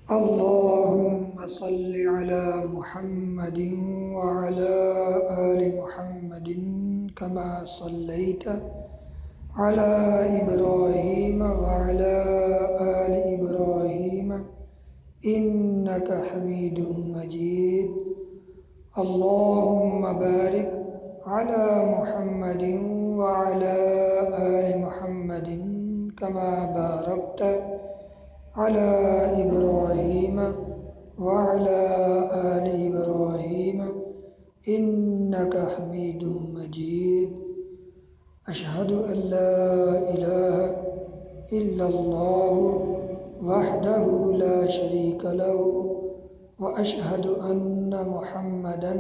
اللهم صل على محمد وعلى آل محمد كما صليت على إبراهيم وعلى آل إبراهيم إنك حميد مجيد. اللهم بارك على محمد وعلى آل محمد كما باركت على إبراهيم وعلى آل إبراهيم إنك حميد مجيد. أشهد أن لا إله إلا الله وحده لا شريك له وأشهد أن محمدا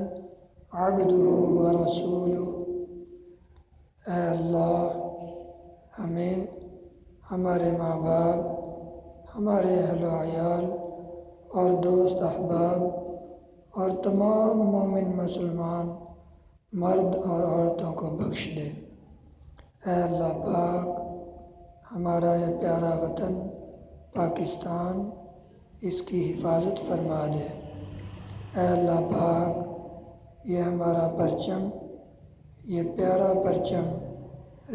عبده ورسوله. اے اللہ ہمیں، ہمارے ماں باپ، ہمارے اہل و عیال اور دوست احباب اور تمام مومن مسلمان مرد اور عورتوں کو بخش دے۔ اے اللہ پاک، ہمارا یہ پیارا وطن پاکستان، اس کی حفاظت فرما دے۔ اے اللہ پاک، یہ ہمارا پرچم، یہ پیارا پرچم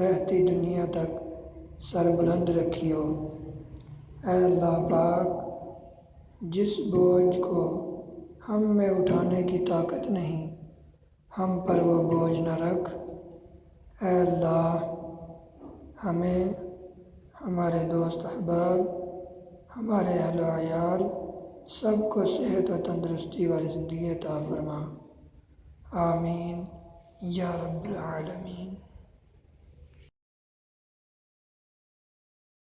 رہتی دنیا تک سر بلند رکھیو۔ اے اللہ پاک، جس بوجھ کو ہم میں اٹھانے کی طاقت نہیں، ہم پر وہ بوجھ نہ رکھ۔ اے اللہ، ہمیں، ہمارے دوست احباب، ہمارے اہل و عیال سب کو صحت و تندرستی والی زندگی عطا فرما۔ آمین یا رب العالمین۔